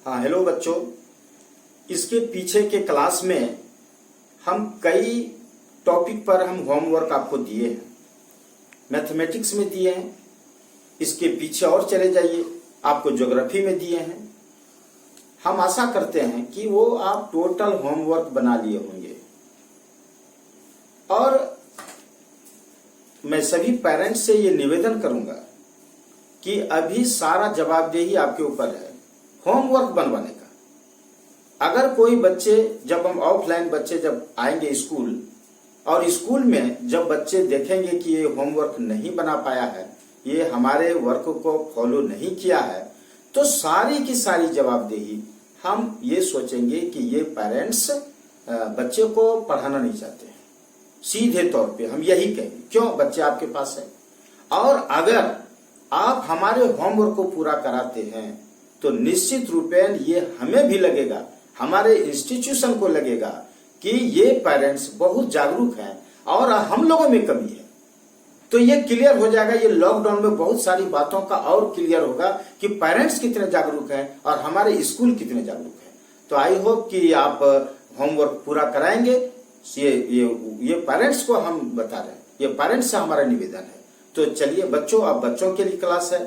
हाँ, हेलो बच्चों। इसके पीछे के क्लास में हम कई टॉपिक पर हम होमवर्क आपको दिए हैं, मैथमेटिक्स में दिए हैं, इसके पीछे और चले जाइए, आपको ज्योग्राफी में दिए हैं। हम आशा करते हैं कि वो आप टोटल होमवर्क बना लिए होंगे। और मैं सभी पेरेंट्स से ये निवेदन करूंगा कि अभी सारा जवाबदेही आपके ऊपर है होमवर्क बनवाने का। अगर कोई बच्चे, जब हम ऑफलाइन बच्चे जब आएंगे स्कूल, और स्कूल में जब बच्चे देखेंगे कि ये होमवर्क नहीं बना पाया है, ये हमारे वर्क को फॉलो नहीं किया है, तो सारी की सारी जवाबदेही हम ये सोचेंगे कि ये पेरेंट्स बच्चे को पढ़ाना नहीं चाहते हैं। सीधे तौर पे हम यही कहेंगे, क्यों? बच्चे आपके पास है। और अगर आप हमारे होमवर्क को पूरा कराते हैं तो निश्चित रूपेण ये हमें भी लगेगा, हमारे इंस्टीट्यूशन को लगेगा कि ये पेरेंट्स बहुत जागरूक हैं और हम लोगों में कमी है। तो ये क्लियर हो जाएगा, ये लॉकडाउन में बहुत सारी बातों का और क्लियर होगा कि पेरेंट्स कितने जागरूक हैं और हमारे स्कूल कितने जागरूक हैं। तो आई होप कि आप होमवर्क पूरा कराएंगे। ये पेरेंट्स को हम बता रहे हैं, ये पेरेंट्स से हमारा निवेदन है। तो चलिए बच्चों, अब बच्चों के लिए क्लास है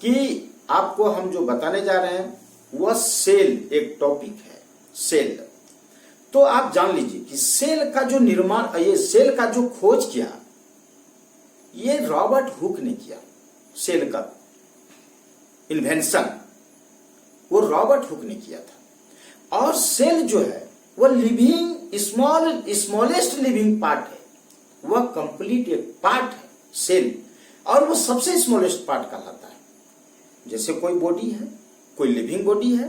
कि आपको हम जो बताने जा रहे हैं वह सेल एक टॉपिक है। सेल, तो आप जान लीजिए कि सेल का जो निर्माण, ये सेल का जो खोज किया, ये रॉबर्ट हुक ने किया। सेल का इन्वेंशन वो रॉबर्ट हुक ने किया था। और सेल जो है वह लिविंग स्मॉलेस्ट लिविंग पार्ट है, वह कंप्लीट एक पार्ट है सेल, और वो सबसे स्मॉलेस्ट पार्ट कहलाता है। जैसे कोई बॉडी है, कोई लिविंग बॉडी है,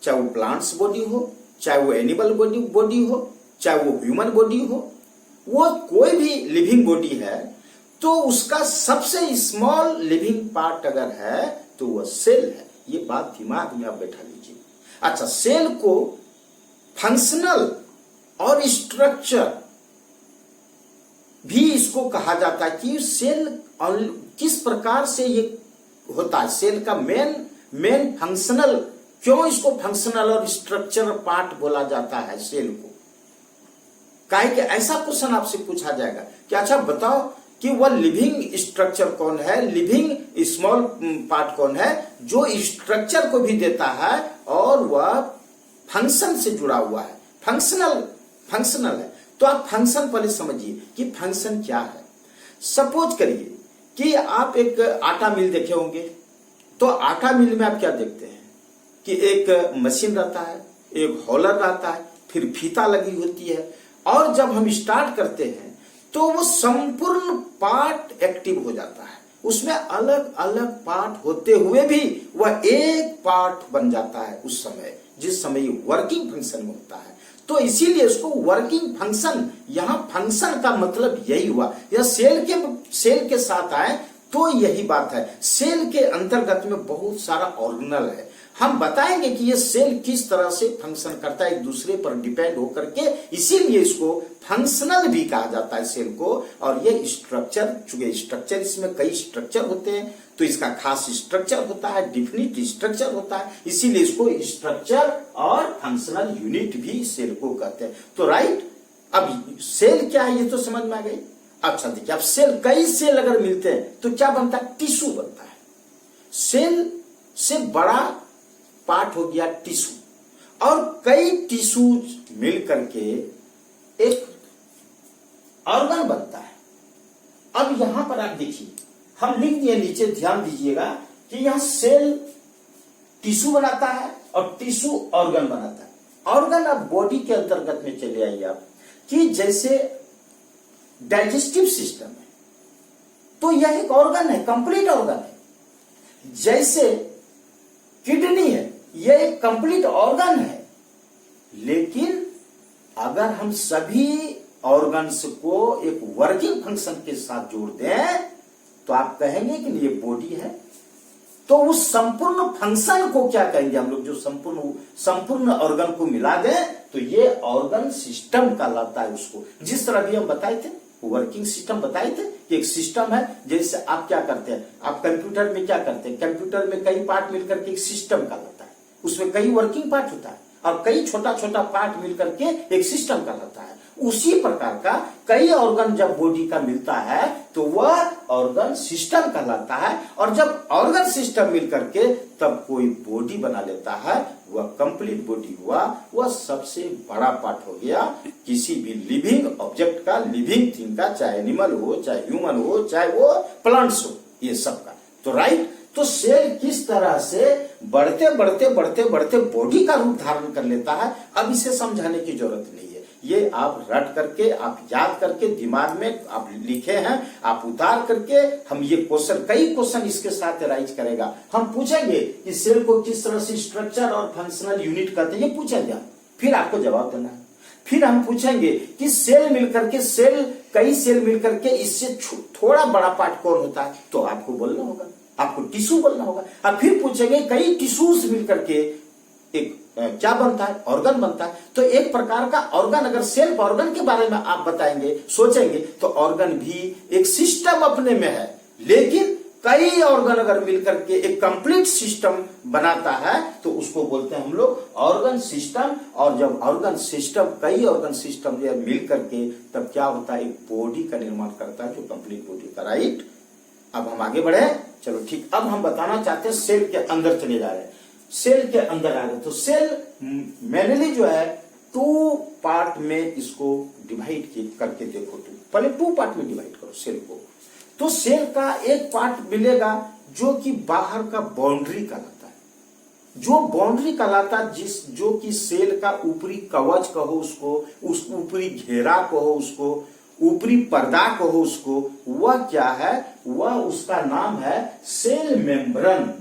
चाहे वो प्लांट्स बॉडी हो, चाहे वो एनिमल बॉडी हो, चाहे वो ह्यूमन बॉडी हो, वो कोई भी लिविंग बॉडी है, तो उसका सबसे स्मॉल लिविंग पार्ट अगर है तो वह सेल है। ये बात दिमाग में आप बैठा लीजिए। अच्छा, सेल को फंक्शनल और स्ट्रक्चर भी इसको कहा जाता है कि सेल किस प्रकार से ये होता है। सेल का मेन फंक्शनल, क्यों इसको फंक्शनल और स्ट्रक्चर पार्ट बोला जाता है सेल को? काहे कि ऐसा क्वेश्चन आपसे पूछा जाएगा कि अच्छा बताओ कि वह लिविंग स्ट्रक्चर कौन है, लिविंग स्मॉल पार्ट कौन है जो स्ट्रक्चर को भी देता है और वह फंक्शन से जुड़ा हुआ है, फंक्शनल है। तो आप फंक्शन पहले समझिए कि फंक्शन क्या है। सपोज करिए कि आप एक आटा मिल देखे होंगे, तो आटा मिल में आप क्या देखते हैं कि एक मशीन रहता है, एक हॉलर रहता है, फिर फीता लगी होती है, और जब हम स्टार्ट करते हैं तो वो संपूर्ण पार्ट एक्टिव हो जाता है। उसमें अलग अलग पार्ट होते हुए भी वह एक पार्ट बन जाता है उस समय, जिस समय ये वर्किंग फंक्शन में होता है। तो इसीलिए इसको वर्किंग फंक्शन, यहां फंक्शन का मतलब यही हुआ। यह सेल के साथ आए तो यही बात है। सेल के अंतर्गत में बहुत सारा ऑर्गेनल है। हम बताएंगे कि ये सेल किस तरह से फंक्शन करता है, एक दूसरे पर डिपेंड होकर के, इसीलिए इसको फंक्शनल भी कहा जाता है सेल को। और ये स्ट्रक्चर, चूंकि स्ट्रक्चर, इसमें कई स्ट्रक्चर होते हैं, तो इसका खास स्ट्रक्चर होता है, डिफिनिट स्ट्रक्चर होता है, इसीलिए इसको स्ट्रक्चर और फंक्शनल यूनिट भी सेल को कहते हैं। तो राइट, अब सेल क्या है ये तो समझ में आ गई। अच्छा देखिए, अब सेल, कई सेल अगर मिलते हैं तो क्या बनता है? टिश्यू बनता है। सेल से बड़ा पार्ट हो गया टिश्यू, और कई टिश्यू मिल करके एक ऑर्गन बनता है। अब यहां पर आप देखिए, हम लिख दिए नीचे, ध्यान दीजिएगा कि यहां सेल टिश्यू बनाता है और टिश्यू ऑर्गन बनाता है। ऑर्गन अब बॉडी के अंतर्गत में चले आइए आप, कि जैसे डाइजेस्टिव सिस्टम है तो यह एक ऑर्गन है, कंप्लीट ऑर्गन है। जैसे किडनी है, यह एक कंप्लीट ऑर्गन है। लेकिन अगर हम सभी ऑर्गन्स को एक वर्किंग फंक्शन के साथ जोड़ दें तो आप कहेंगे कि ये बॉडी है। तो उस संपूर्ण फंक्शन को क्या कहेंगे हम लोग? जो संपूर्ण ऑर्गन को मिला दें तो ये ऑर्गन सिस्टम कहलाता है उसको। जिस तरह भी हम बताए थे, वर्किंग सिस्टम बताए थे कि एक सिस्टम है। जैसे आप क्या करते हैं, आप कंप्यूटर में क्या करते हैं, कंप्यूटर में कई पार्ट मिलकर के एक सिस्टम कहलाता है। उसमें कई वर्किंग पार्ट होता है और कई छोटा छोटा पार्ट मिलकर के एक सिस्टम कहलाता है। उसी प्रकार का कई ऑर्गन जब बॉडी का मिलता है तो वह ऑर्गन सिस्टम कहलाता है, और जब ऑर्गन सिस्टम मिलकर के तब कोई बॉडी बना लेता है, वह कंप्लीट बॉडी हुआ, वह सबसे बड़ा पार्ट हो गया किसी भी लिविंग ऑब्जेक्ट का, लिविंग थिंग का, चाहे एनिमल हो, चाहे ह्यूमन हो, चाहे वो प्लांट्स हो, ये सब का। तो राइट, तो सेल किस तरह से बढ़ते बढ़ते बढ़ते बढ़ते बॉडी का रूप धारण कर लेता है, अब इसे समझाने की जरूरत नहीं है। ये आप रट करके, आप याद करके, दिमाग में आप लिखे हैं, आप उतार करके, हम ये क्वेश्चन, कई क्वेश्चन इसके साथ राइज करेगा। हम पूछेंगे कि सेल को किस तरह से स्ट्रक्चर और फंक्शनल यूनिट कहते हैं, ये पूछेंगे, फिर आपको जवाब देना है। फिर हम पूछेंगे कि सेल मिलकर के, कई सेल मिलकर के इससे थोड़ा बड़ा पार्ट कौन होता है, तो आपको बोलना होगा, आपको टिश्यू बोलना होगा। अब फिर पूछेंगे कई टिश्यूज मिलकर के एक क्या बनता है, ऑर्गन बनता है। तो एक प्रकार का ऑर्गन, अगर सेल्फ ऑर्गन के बारे में आप बताएंगे, सोचेंगे, तो ऑर्गन भी एक सिस्टम अपने में है, लेकिन कई ऑर्गन अगर मिलकर के एक कंप्लीट सिस्टम बनाता है तो उसको बोलते हैं हम लोग ऑर्गन सिस्टम। और जब ऑर्गन सिस्टम, कई ऑर्गन सिस्टम मिलकर के तब क्या होता है, एक बॉडी का निर्माण करता है, जो कंप्लीट बॉडी का। राइट, अब हम आगे बढ़े, चलो ठीक। अब हम बताना चाहते हैं, सेल के अंदर चले जा रहे हैं, सेल के अंदर आ गए। तो सेल मेनली जो है 2 पार्ट में इसको डिवाइड करके देखो, पहले 2 पार्ट में डिवाइड करो सेल को। तो सेल का एक पार्ट मिलेगा जो कि बाहर का बाउंड्री कहलाता है, जो बाउंड्री कहलाता, जो कि सेल का ऊपरी कवच कहो उसको, उस ऊपरी घेरा कहो उसको, ऊपरी पर्दा कहो उसको, वह क्या है, वह उसका नाम है सेल मेम्ब्रेन।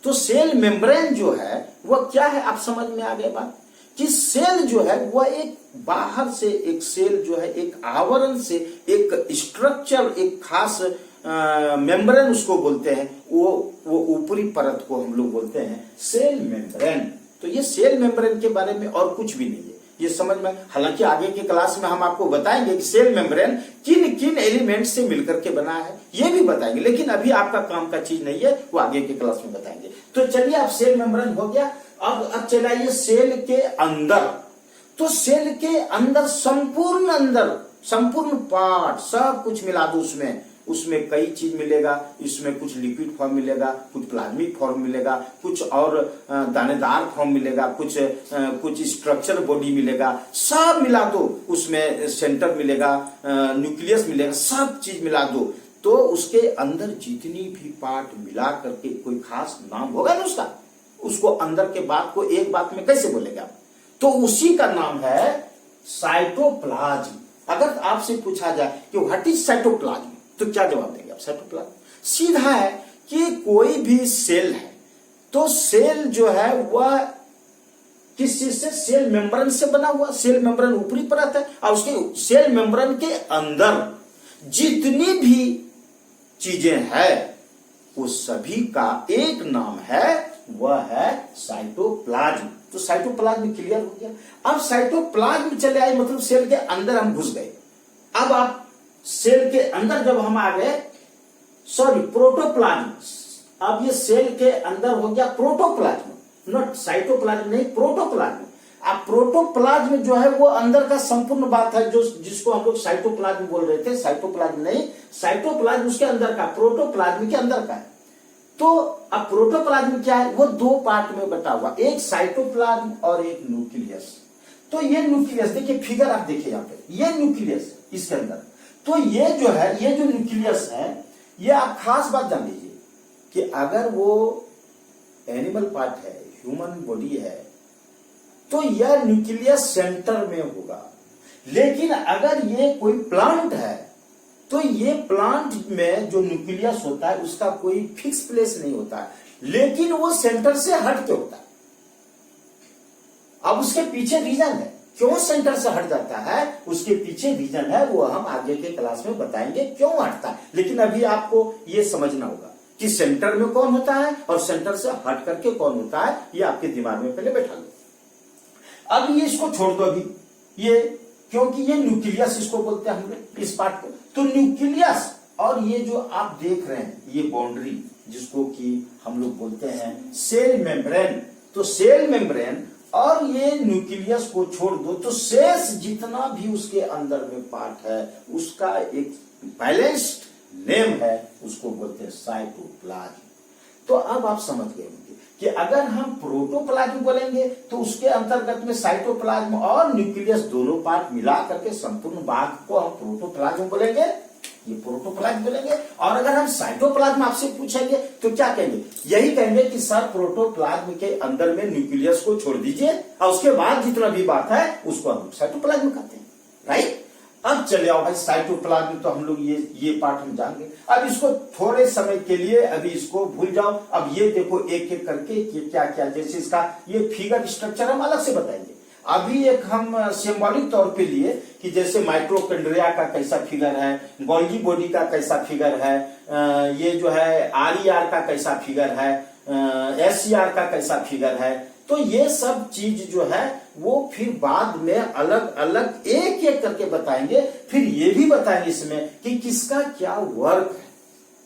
तो सेल मेम्ब्रेन जो है वह क्या है, आप समझ में आ गए बात, कि सेल जो है वह एक बाहर से, एक सेल जो है एक आवरण से, एक स्ट्रक्चर, एक खास मेम्ब्रेन उसको बोलते हैं, वो ऊपरी परत को हम लोग बोलते हैं सेल मेम्ब्रेन। तो ये सेल मेम्ब्रेन के बारे में और कुछ भी नहीं है, ये समझ में। हालांकि आगे की क्लास में हम आपको बताएंगे कि सेल मेम्ब्रेन किन किन एलिमेंट से मिलकर के बना है, ये भी बताएंगे, लेकिन अभी आपका काम का चीज नहीं है, वो आगे की क्लास में बताएंगे। तो चलिए, अब सेल मेम्ब्रेन हो गया। अब चलाइए सेल के अंदर। तो सेल के अंदर संपूर्ण पार्ट सब कुछ मिला दो उसमें कई चीज मिलेगा, इसमें कुछ लिक्विड फॉर्म मिलेगा, कुछ प्लाज्मिक फॉर्म मिलेगा, कुछ और दानेदार फॉर्म मिलेगा, कुछ स्ट्रक्चर बॉडी मिलेगा, सब मिला दो उसमें, सेंटर मिलेगा, न्यूक्लियस मिलेगा, सब चीज मिला दो। तो उसके अंदर जितनी भी पार्ट मिला करके कोई खास नाम होगा ना उसका, उसको अंदर के बात को एक बात में कैसे बोलेगा, तो उसी का नाम है साइटोप्लाज्म। अगर आपसे पूछा जाए कि व्हाट इज साइटोप्लाज्म, तो क्या जवाब देंगे आप? साइटोप्लाज्म सीधा है कि कोई भी सेल है, तो सेल जो है वह किस चीज से, सेल मेम्ब्रेन से बना हुआ, सेल मेम्ब्रेन ऊपरी परत है, और उसके सेल मेम्ब्रेन के अंदर जितनी भी चीजें हैं वो सभी का एक नाम है, वह है साइटोप्लाज्म। तो साइटोप्लाज्म क्लियर हो गया। अब साइटोप्लाज्म चले आए, मतलब सेल के अंदर हम घुस गए। अब आप सेल के अंदर जब हम आ गए, सॉरी प्रोटोप्लाज्म, अब ये सेल के अंदर हो गया प्रोटोप्लाज्म, नॉट साइटोप्लाज्म नहीं, प्रोटोप्लाज्म। अब प्रोटोप्लाज्म जो है वो अंदर का संपूर्ण बात है, जो जिसको हम लोग साइटोप्लाज्म बोल रहे थे, साइटोप्लाज्म नहीं, साइटोप्लाज्म उसके अंदर का, प्रोटोप्लाज्म के अंदर का है। तो अब प्रोटोप्लाज्म क्या है, वो 2 पार्ट में बटा हुआ, एक साइटोप्लाज्म और एक न्यूक्लियस। तो ये न्यूक्लियस देखिए, फिगर आप देखिए यहाँ पे, ये न्यूक्लियस इसके अंदर। तो ये जो है, ये जो न्यूक्लियस है, ये आप खास बात जान लीजिए कि अगर वो एनिमल पार्ट है, ह्यूमन बॉडी है, तो यह न्यूक्लियस सेंटर में होगा। लेकिन अगर ये कोई प्लांट है, तो ये प्लांट में जो न्यूक्लियस होता है उसका कोई फिक्स प्लेस नहीं होता है, लेकिन वो सेंटर से हट के होता है। अब उसके पीछे रीजन है, क्यों सेंटर से हट जाता है, उसके पीछे रीजन है, वो हम आगे के क्लास में बताएंगे क्यों हटता है। लेकिन अभी आपको ये समझना होगा कि सेंटर में कौन होता है और सेंटर से हट करके कौन होता है, ये आपके दिमाग में पहले बैठा लो। अब ये इसको छोड़ दो अभी, ये क्योंकि ये न्यूक्लियस इसको बोलते हैं हम लोग, इस पार्ट को। तो न्यूक्लियस और ये जो आप देख रहे हैं, ये बाउंड्री जिसको कि हम लोग बोलते हैं सेल मेम्ब्रेन, तो सेल मेम्ब्रेन और ये न्यूक्लियस को छोड़ दो तो शेष जितना भी उसके अंदर में पार्ट है उसका एक बैलेंस्ड नेम है, उसको बोलते हैं साइटोप्लाज्म। तो अब आप समझ गए होंगे कि अगर हम प्रोटोप्लाज्म बोलेंगे तो उसके अंतर्गत में साइटोप्लाज्म और न्यूक्लियस दोनों पार्ट मिला करके संपूर्ण भाग को हम प्रोटोप्लाज्म बोलेंगे, ये प्रोटोप्लाज्म बोलेंगे। और अगर हम साइटोप्लाज्म आपसे पूछेंगे तो क्या कहेंगे? यही कहेंगे कि सर प्रोटोप्लाज्म के अंदर में न्यूक्लियस को छोड़ दीजिए और उसके बाद जितना भी बात है उसको हम साइटोप्लाज्म कहते हैं, राइट। अब चले आओ भाई, साइटोप्लाज्म तो हम लोग ये पार्ट हम जान गए। अब इसको थोड़े समय के लिए अभी इसको भूल जाओ। अब ये देखो एक एक करके ये क्या क्या, जैसे इसका ये फिगर स्ट्रक्चर हम अलग से बताएंगे। अभी एक हम सिंबॉलिक तौर पे लिए कि जैसे माइटोकॉन्ड्रिया का कैसा फिगर है, गोल्गी बॉडी का कैसा फिगर है, ये जो है आरईआर का कैसा फिगर है, एससीआर का कैसा फिगर है। तो ये सब चीज जो है वो फिर बाद में अलग अलग एक एक करके बताएंगे। फिर ये भी बताएंगे इसमें कि किसका क्या वर्क है,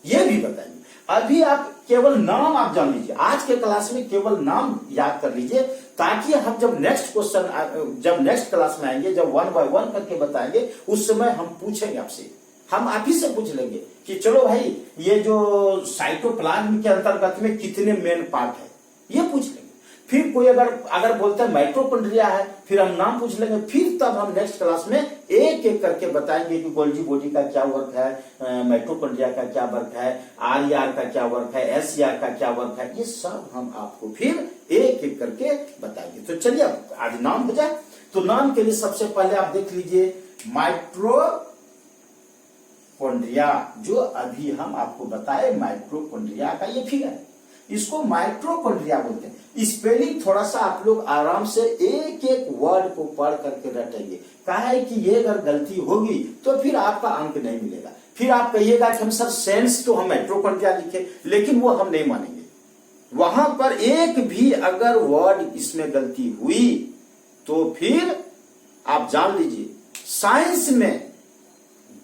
ये भी बताएंगे। अभी आप केवल नाम आप जान लीजिए, आज के क्लास में केवल नाम याद कर लीजिए, ताकि हम जब नेक्स्ट क्वेश्चन जब नेक्स्ट क्लास में आएंगे, जब 1 बाय 1 करके बताएंगे, उस समय हम पूछेंगे आपसे, हम आप ही से पूछ लेंगे कि चलो भाई ये जो साइटोप्लाज्म के अंतर्गत में कितने मेन पार्ट है, ये पूछ लेंगे। फिर कोई अगर बोलते हैं माइटोकॉन्ड्रिया है, फिर हम नाम पूछ लेंगे। फिर तब हम नेक्स्ट क्लास में एक एक करके बताएंगे कि गोल्गी बॉडी का क्या वर्क है, माइटोकॉन्ड्रिया का क्या वर्क है, आरईआर का क्या वर्क है, एससीआर का क्या वर्क है, ये सब हम आपको फिर एक एक करके बताएंगे। तो चलिए अब आज नाम हो जाए। तो नाम के लिए सबसे पहले आप देख लीजिए माइटोकॉन्ड्रिया, जो अभी हम आपको बताए माइटोकॉन्ड्रिया का ये फिगर है, इसको माइटोकॉन्ड्रिया बोलते हैं। स्पेलिंग थोड़ा सा आप लोग आराम से एक एक वर्ड को पढ़ करके रटेंगे। कहा है कि ये अगर गलती होगी तो फिर आपका अंक नहीं मिलेगा। फिर आप कहिएगा कि हम सर सेंस तो हम माइटोकॉन्ड्रिया लिखे, लेकिन वो हम नहीं मानेंगे। वहां पर एक भी अगर वर्ड इसमें गलती हुई तो फिर आप जान लीजिए साइंस में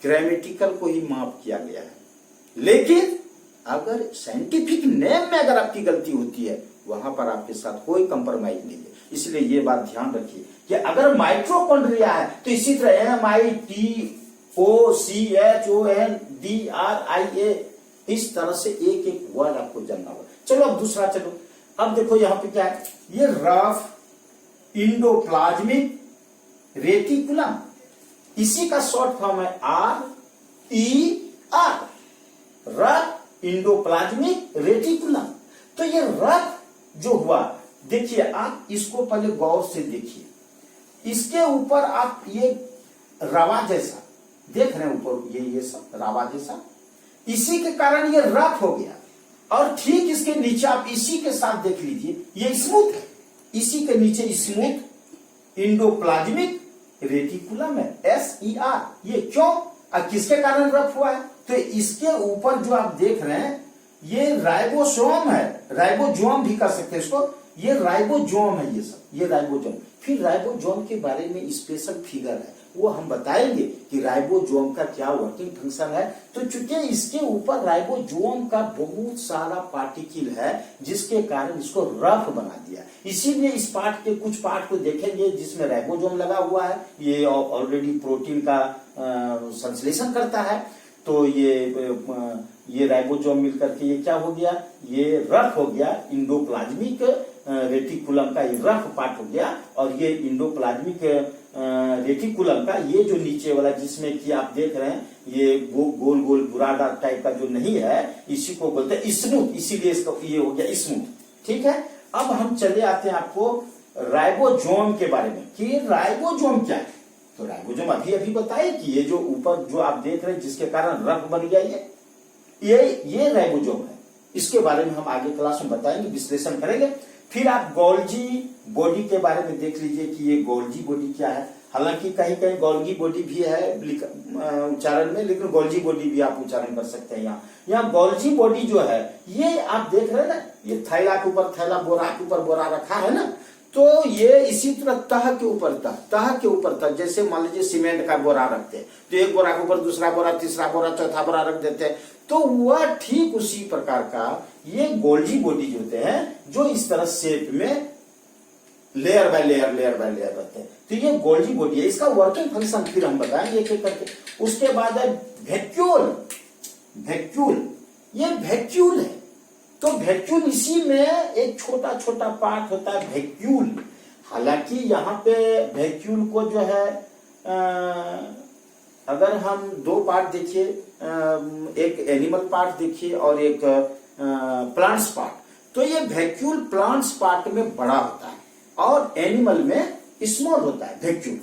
ग्रामेटिकल को ही माफ किया गया है, लेकिन अगर साइंटिफिक नेम में अगर आपकी गलती होती है वहां पर आपके साथ कोई कंप्रोमाइज नहीं है। इसलिए ये बात ध्यान रखिए कि अगर माइटोकॉन्ड्रिया है तो इसी तरह MITOCHONDRIA इस तरह से एक एक वर्ड आपको जानना होगा। चलो अब दूसरा, चलो अब देखो यहां पे क्या है, ये रफ इंडोप्लाज्मिक रेटिकुलम, इसी का शॉर्ट फॉर्म है RER, रफ इंडोप्लाज्मिक रेटिकुलम। तो ये रफ जो हुआ, देखिए आप इसको पहले गौर से देखिए, इसके ऊपर आप ये रवा जैसा देख रहे हैं, ऊपर ये सब रवा जैसा, इसी के कारण ये रफ हो गया। और ठीक इसके नीचे आप इसी के साथ देख लीजिए, ये स्मूथ है, इसी के नीचे स्मूथ इंडोप्लाज्मिक रेटिकुलम है SER। ये क्यों, किसके कारण रफ हुआ है? तो इसके ऊपर जो आप देख रहे हैं ये राइबोसोम है, राइबोजोम भी कर सकते हैं इसको, ये राइबोजोम है, ये सब ये राइबोजोम। फिर राइबोजोम के बारे में स्पेशल फिगर है, वो हम बताएंगे कि राइबोजोम का क्या वर्किंग फंक्शन है। तो चूंकि इसके ऊपर राइबोजोम का बहुत सारा पार्टिकल है जिसके कारण इसको रफ बना दिया, इसीलिए इस पार्ट के कुछ पार्ट को देखेंगे जिसमें राइबोजोम लगा हुआ है, ये ऑलरेडी प्रोटीन का संश्लेषण करता है। तो ये राइबोसोम मिलकर के ये क्या हो गया, ये रफ हो गया, इंडोप्लाज्मिक रेटिकुलम का ये रफ पार्ट हो गया। और ये इंडोप्लाज्मिक रेटिकुलम का ये जो नीचे वाला जिसमें कि आप देख रहे हैं ये गोल गोल बुरादा टाइप का जो नहीं है, इसी को बोलते हैं स्मूथ, इसीलिए इसका ये हो गया स्मूथ। ठीक है, अब हम चले आते हैं आपको राइबोसोम के बारे में कि राइबोसोम क्या है। तो राइबोसोम अभी बताए कि ये जो ऊपर जो आप देख रहे हैं जिसके कारण रफ बन गया ये राइबोसोम है। इसके बारे में हम आगे क्लास में बताएंगे, विश्लेषण करेंगे। फिर आप गोल्गी बॉडी के बारे में देख लीजिए कि ये गोल्गी बॉडी क्या है। हालांकि कहीं कहीं गोल्गी बॉडी भी है उच्चारण में, लेकिन गोल्गी बॉडी भी आप उच्चारण कर सकते हैं। यहाँ गोल्गी बॉडी जो है ये आप देख रहे हैं ना, ये थैला के ऊपर थैला, बोरा के ऊपर बोरा रखा है ना, तो ये इसी तरह तह के ऊपर तह के ऊपर तह, जैसे मान लीजिए सीमेंट का बोरा रखते हैं तो एक बोरा के ऊपर दूसरा बोरा, तीसरा बोरा, चौथा बोरा रख देते हैं। तो वह ठीक उसी प्रकार का ये गोल्गी बॉडी होते हैं जो इस तरह शेप में लेयर बाय लेयर रहते हैं। तो ये गोल्जी बॉडी है, इसका वर्किंग फंक्शन फिर हम बताएंगे एक एक करके। उसके बाद है वैक्यूल। ये वैक्यूल है, तो वैक्यूल इसी में एक छोटा छोटा पार्ट होता है वैक्यूल। हालांकि यहाँ पे वैक्यूल को जो है अगर हम दो पार्ट देखिए, एक एनिमल पार्ट देखिए और एक प्लांट्स पार्ट, तो ये वैक्यूल प्लांट्स पार्ट में बड़ा होता है और एनिमल में स्मॉल होता है वैक्यूल।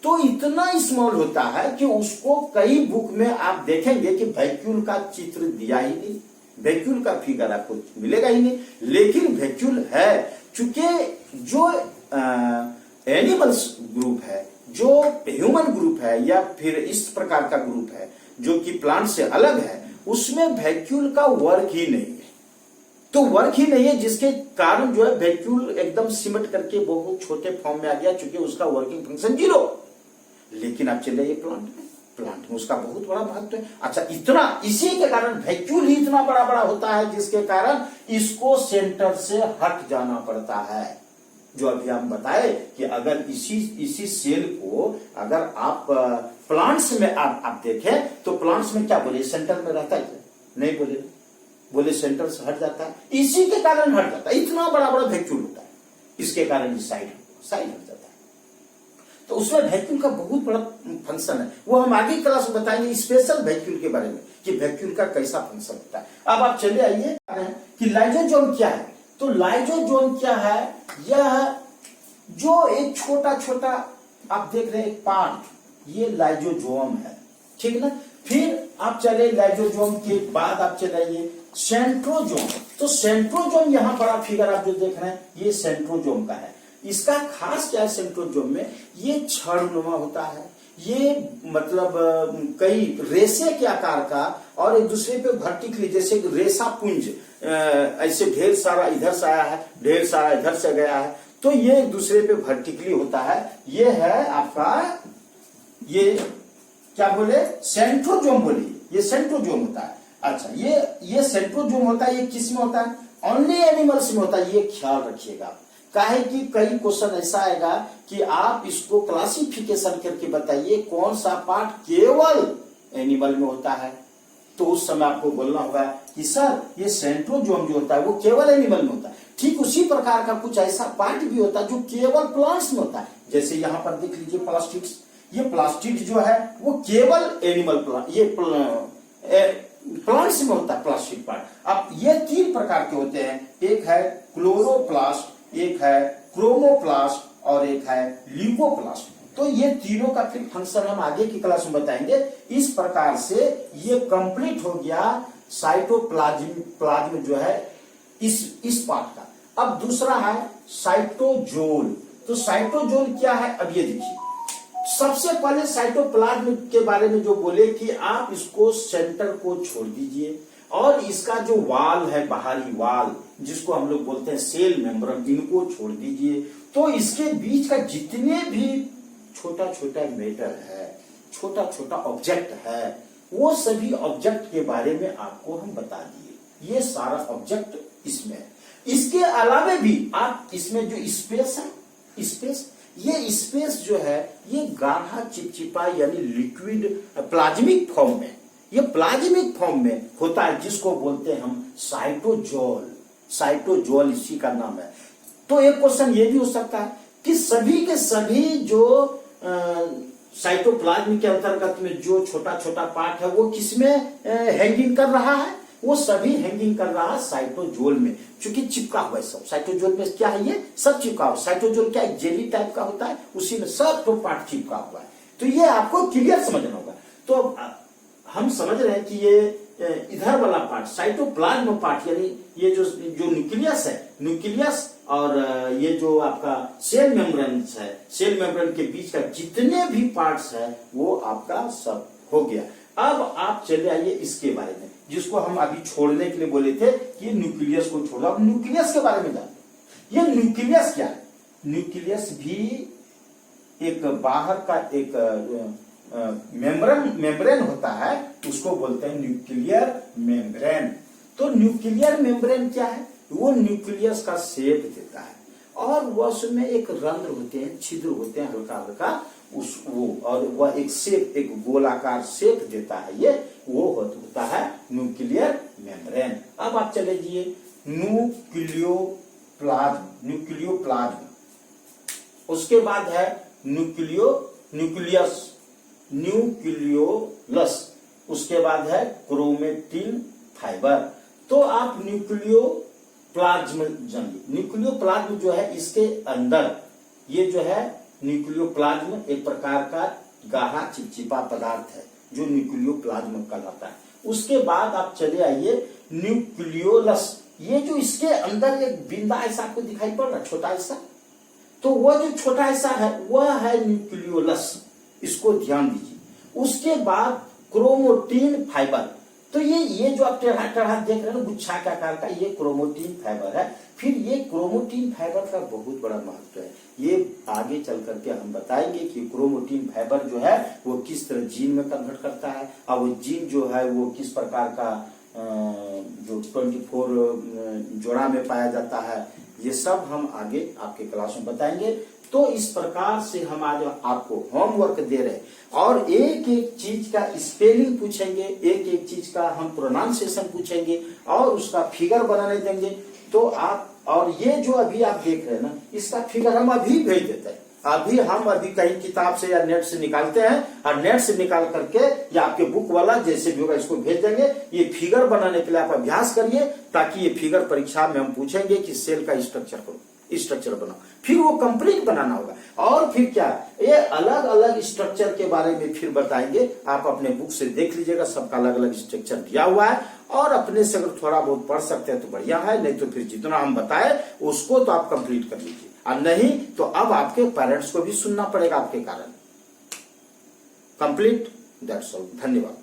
तो इतना स्मॉल होता है कि उसको कई बुक में आप देखेंगे कि वैक्यूल का चित्र दिया ही नहीं, वैक्यूल का फिगर आपको मिलेगा ही नहीं, लेकिन वैक्यूल है। चूंकि जो एनिमल्स ग्रुप है, जो ह्यूमन ग्रुप है या फिर इस प्रकार का ग्रुप है जो कि प्लांट से अलग है, उसमें वैक्यूल का वर्क ही नहीं है। तो वर्क ही नहीं है, जिसके कारण जो है वैक्यूल एकदम सिमट करके बहुत छोटे फॉर्म में आ गया, चूंकि उसका वर्किंग फंक्शन 0। लेकिन आप चले ये प्लांट में उसका बहुत बड़ा महत्व है। अच्छा, इतना इसी के कारण वैक्यूल ही इतना बड़ा बड़ा होता है, जिसके कारण इसको सेंटर से हट जाना पड़ता है। जो अभी हम बताए कि अगर इसी सेल को अगर आप प्लांट्स में आप देखें, तो प्लांट्स में क्या बोले, सेंटर में रहता है, नहीं बोले सेंटर से हट जाता है, इसी के कारण हट जाता है। इतना बड़ा बड़ा वैक्यूल होता है, इसके कारण साइड हट जाता है। तो उसमें वैक्यूल का बहुत बड़ा फंक्शन है, वो हम आगे क्लास में बताएंगे स्पेशल वैक्यूल के बारे में कि वैक्यूल का कैसा फंक्शन होता है। अब आप चले आइए कि लाइजोसोम क्या है। तो लाइजोसोम क्या है, यह जो एक छोटा छोटा आप देख रहे हैं एक पार्ट, ये लाइजोसोम है, ठीक ना। फिर आप चले लाइजोसोम के बाद आप चलाइए सेंट्रोसोम। तो सेंट्रोसोम यहाँ बड़ा फिगर आप जो देख रहे हैं, ये सेंट्रोसोम का है। इसका खास क्या है, सेंट्रोसोम में ये छड़नुमा होता है, ये मतलब कई रेशे के आकार का और एक दूसरे पे वर्टिकली, जैसे रेशा पुंज, ऐसे ढेर सारा इधर से आया है, ढेर सारा इधर से गया है, तो ये एक दूसरे पे वर्टिकली होता है। ये है आपका, ये क्या बोले, सेंट्रोसोम बोलिए, ये सेंट्रोसोम होता है। अच्छा, ये सेंट्रोसोम होता है, ये किस में होता है, ओनली एनिमल्स में होता है, ये ख्याल रखिएगा। काहे कि कई क्वेश्चन ऐसा आएगा कि आप इसको क्लासिफिकेशन करके बताइए कौन सा पार्ट केवल एनिमल में होता है, तो उस समय आपको बोलना होगा कि सर ये सेंट्रोसोम जो होता है वो केवल एनिमल में होता है। ठीक उसी प्रकार का कुछ ऐसा पार्ट भी होता है जो केवल प्लांट्स में होता है। जैसे यहाँ पर देख लीजिए प्लास्टिड्स, ये प्लास्टिड जो है वो केवल एनिमल प्लांट्स में होता है प्लास्टिक पार्ट। अब ये 3 प्रकार के होते हैं, एक है क्लोरोप्लास्ट, एक है क्रोमोप्लास्ट और एक है ल्यूकोप्लास्ट। तो ये तीनों का फिर फंक्शन हम आगे की क्लास में बताएंगे। इस प्रकार से ये कंप्लीट हो गया साइटोप्लाज्म जो है इस पार्ट का। अब दूसरा है साइटोजोल। तो साइटोजोल क्या है, अब ये देखिए। सबसे पहले साइटोप्लाज्म के बारे में जो बोले कि आप इसको सेंटर को छोड़ दीजिए और इसका जो वाल है, बाहरी वाल जिसको हम लोग बोलते हैं सेल मेम्ब्रेन, इनको छोड़ दीजिए। तो इसके बीच का जितने भी छोटा छोटा मैटर है, छोटा छोटा ऑब्जेक्ट है, वो सभी ऑब्जेक्ट के बारे में आपको हम बता दिए। ये सारा ऑब्जेक्ट इसमें है। इसके अलावा भी आप इसमें जो स्पेस है, ये स्पेस जो है ये गाढ़ा चिपचिपा यानी लिक्विड प्लाज्मिक फॉर्म में, ये प्लाज्मिक फॉर्म में होता है, जिसको बोलते हैं हम साइटोजोल। साइटोजोल इसी का नाम है। तो एक क्वेश्चन ये भी हो सकता है कि सभी के सभी जो साइटोप्लाज्म के अंतर्गत में जो छोटा छोटा पार्ट है वो किसमें हैंगिंग कर रहा है, वो सभी हैंगिंग कर रहा है साइटोजोल में, क्योंकि चिपका हुआ है सब। साइटोजोल में क्या है, ये सब चिपका हुआ। साइटोजोल क्या एक जेली टाइप का होता है, उसी में सब तो पार्ट चिपका हुआ है। तो ये आपको क्लियर समझना होगा। तो हम समझ रहे हैं कि ये इधर वाला पार्ट साइटोप्लाज्म पार्ट, यानी ये जो न्यूक्लियस है, न्यूक्लियस और ये जो आपका सेल मेम्ब्रेन है, सेल मेम्ब्रेन के बीच का जितने भी पार्ट्स है वो आपका सब हो गया। अब आप चले आइए इसके बारे में, जिसको हम अभी छोड़ने के लिए बोले थे कि न्यूक्लियस को छोड़ दो। अब न्यूक्लियस के बारे में जानिए। ये न्यूक्लियस क्या है, न्यूक्लियस भी एक बाहर का एक मेम्ब्रेन होता है, उसको बोलते हैं न्यूक्लियर मेम्ब्रेन। तो न्यूक्लियर मेम्ब्रेन क्या है, वो न्यूक्लियस का शेप देता है और वह उसमें एक रंध्र होते हैं, छिद्र होते हैं हल्का हल्का और वह एक शेप, एक गोलाकार शेप देता है, ये वो होता है न्यूक्लियर मेम्ब्रेन। अब आप चले जाइए न्यूक्लियोप्लाज्म, उसके बाद है न्यूक्लियोलस, उसके बाद है क्रोमेटिन फाइबर। तो आप न्यूक्लियोप्लाज्म जानिए, न्यूक्लियोप्लाज्म जो है इसके अंदर ये जो है न्यूक्लियोप्लाज्म एक प्रकार का गाढ़ा चिपचिपा पदार्थ है जो न्यूक्लियोप्लाज्म कहलाता है। उसके बाद आप चले आइए न्यूक्लियोलस, ये जो इसके अंदर एक बिंदा ऐसा आपको दिखाई पड़ रहा है, छोटा ऐसा, तो वह जो छोटा ऐसा है वह है न्यूक्लियोलस, इसको ध्यान दीजिए। उसके बाद क्रोमेटिन फाइबर, तो ये जो आप टेढ़ा टेढ़ा देख रहे हैं ना गुच्छा के आकार का, ये क्रोमेटिन फाइबर है। फिर ये क्रोमेटिन फाइबर का बहुत बड़ा महत्व है, ये आगे चल करके हम बताएंगे कि क्रोमेटिन फाइबर जो है वो किस तरह जीन में कन्वर्ट करता है, और वो जीन जो है वो किस प्रकार का जो 24 जोड़ा में पाया जाता है, ये सब हम आगे आपके क्लास में बताएंगे। तो इस प्रकार से हम आज आपको होमवर्क दे रहे हैं और एक एक चीज का स्पेलिंग पूछेंगे, एक एक चीज का हम प्रोनाउंसिएशन पूछेंगे और उसका फिगर बनाने देंगे। तो आप, और ये जो अभी आप देख रहे हैं ना, इसका फिगर हम अभी भेज देते हैं, हम अभी कहीं किताब से या नेट से निकालते हैं और नेट से निकाल करके या आपके बुक वाला जैसे भी होगा इसको भेज देंगे। ये फिगर बनाने के लिए आप अभ्यास करिए, ताकि ये फिगर परीक्षा में हम पूछेंगे कि सेल का स्ट्रक्चर बनाओ, फिर वो कंप्लीट बनाना होगा। और फिर क्या, ये अलग अलग स्ट्रक्चर के बारे में फिर बताएंगे, आप अपने बुक से देख लीजिएगा, सबका अलग अलग स्ट्रक्चर दिया हुआ है। और अपने से अगर थोड़ा बहुत पढ़ सकते हैं तो बढ़िया है, नहीं तो फिर जितना हम बताए उसको तो आप कंप्लीट कर लीजिए, और नहीं तो अब आपके पेरेंट्स को भी सुनना पड़ेगा आपके कारण। कंप्लीट, दैट्स ऑल, धन्यवाद।